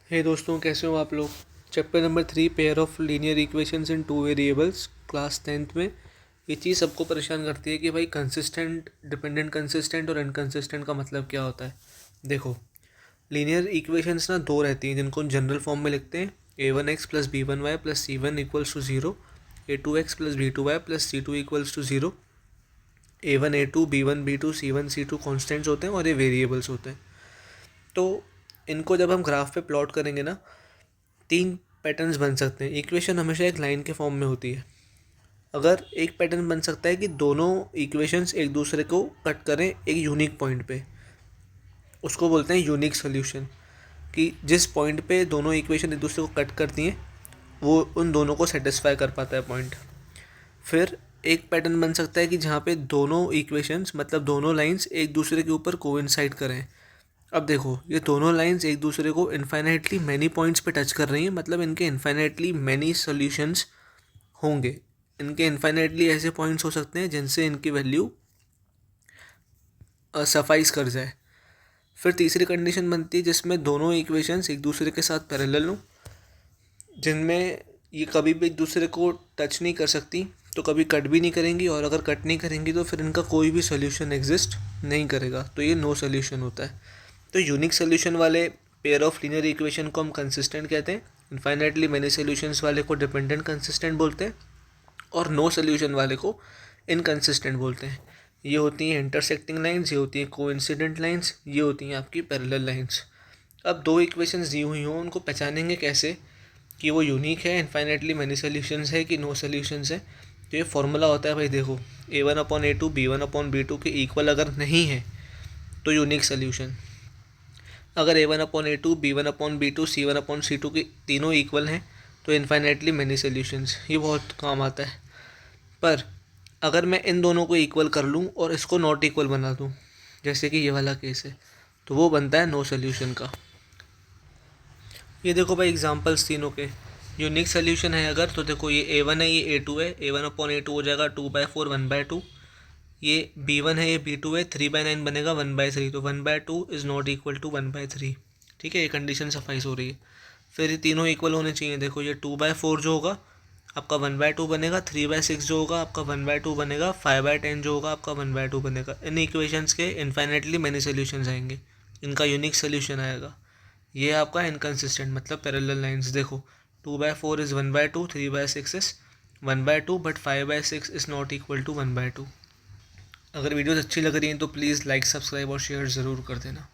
हे दोस्तों, कैसे हो आप लोग। Chapter number 3 pair of linear equations in two variables class 10th में ये चीज़ सबको परेशान करती है कि भाई कंसिस्टेंट, डिपेंडेंट कंसिस्टेंट और इनकंसिस्टेंट का मतलब क्या होता है। देखो, लीनियर इक्वेशंस ना दो रहती हैं जिनको जनरल फॉर्म में लिखते हैं a1x plus b1y plus c1 equals to zero, a2x plus b2y plus c2 equals to zero. a1 a2 b1 b2 c1 c2 constants होते हैं और ये वेरिएबल्स होते हैं। तो इनको जब हम ग्राफ पे प्लॉट करेंगे ना, तीन पैटर्न्स बन सकते हैं। इक्वेशन हमेशा एक लाइन के फॉर्म में होती है। अगर एक पैटर्न बन सकता है कि दोनों इक्वेशंस एक दूसरे को कट करें एक यूनिक पॉइंट पे, उसको बोलते हैं यूनिक सोल्यूशन। कि जिस पॉइंट पे दोनों इक्वेशन एक दूसरे को कट करती हैं वो उन दोनों को सेटिस्फाई कर पाता है पॉइंट। फिर एक पैटर्न बन सकता है कि जहाँ पे दोनों इक्वेशंस मतलब दोनों लाइंस एक दूसरे के ऊपर कोइंसाइड करें। अब देखो, ये दोनों लाइंस एक दूसरे को इन्फाइनाइटली मैनी पॉइंट्स पे टच कर रही हैं, मतलब इनके इन्फाइनाइटली मैनी सॉल्यूशंस होंगे। इनके इन्फाइनाइटली ऐसे पॉइंट्स हो सकते हैं जिनसे इनकी वैल्यू सफाइस कर जाए। फिर तीसरी कंडीशन बनती है जिसमें दोनों इक्वेशंस एक दूसरे के साथ पैरेलल हों, जिनमें ये कभी भी एक दूसरे को टच नहीं कर सकती, तो कभी कट भी नहीं करेंगी, और अगर कट नहीं करेंगी तो फिर इनका कोई भी सोल्यूशन एग्जिस्ट नहीं करेगा, तो ये नो सोल्यूशन होता है। तो यूनिक सोल्यूशन वाले पेयर ऑफ लीनियर इक्वेशन को हम कंसिस्टेंट कहते हैं, इनफाइनाइटली मैनी सोल्यूशंस वाले को डिपेंडेंट कंसिस्टेंट बोलते हैं, और नो सोल्यूशन वाले को इनकंसिस्टेंट बोलते हैं। ये होती हैं इंटरसेक्टिंग लाइंस, ये होती हैं कोइंसिडेंट लाइंस, ये होती हैं आपकी पैरेलल लाइंस। अब दो इक्वेशंस दी हुई हों, उनको पहचानेंगे कैसे कि वो यूनिक है, इनफाइनाइटली मैनी सोल्यूशंस है कि नो सोल्यूशंस है। तो ये फॉर्मूला होता है भाई, देखो a1/a2 b1/b2 के इक्वल अगर नहीं है तो यूनिक सोल्यूशन। अगर a1/a2 b1/b2 c1/c2 के तीनों इक्वल हैं तो इनफाइनाइटली मैनी सोल्यूशंस। ये बहुत काम आता है। पर अगर मैं इन दोनों को इक्वल कर लूँ और इसको नॉट इक्वल बना दूँ, जैसे कि ये वाला केस है, तो वो बनता है नो सोल्यूशन का। ये देखो भाई एग्जांपल्स तीनों के यूनिक सोल्यूशन है अगर, तो देखो ये a1 है, ये a2 है, a1/a2 हो जाएगा 2/4 1/2। ये b1 है, ये b2 है, 3/9 बनेगा 1/3, तो 1/2 इज़ नॉट इक्वल टू 1/3। ठीक है, ये कंडीशन सफाइस हो रही है। फिर ये तीनों इक्वल होने चाहिए। देखो ये 2/4 जो होगा आपका 1/2 बनेगा, 3/6 जो होगा आपका 1/2 बनेगा, 5/10 जो होगा आपका 1/2 बनेगा। इन इक्वेशंस के इन्फाइनेटली मैनी सोल्यूशंस आएंगे, इनका यूनिक सोल्यूशन आएगा। ये आपका इनकन्सिस्टेंट मतलब पैरेलल लाइंस। देखो 2/4 is 1/2, 3/6 is 1/2, but 5/6 is not equal to 1/2। अगर वीडियोस अच्छी लग रही हैं तो प्लीज़ लाइक, सब्सक्राइब और शेयर ज़रूर कर देना।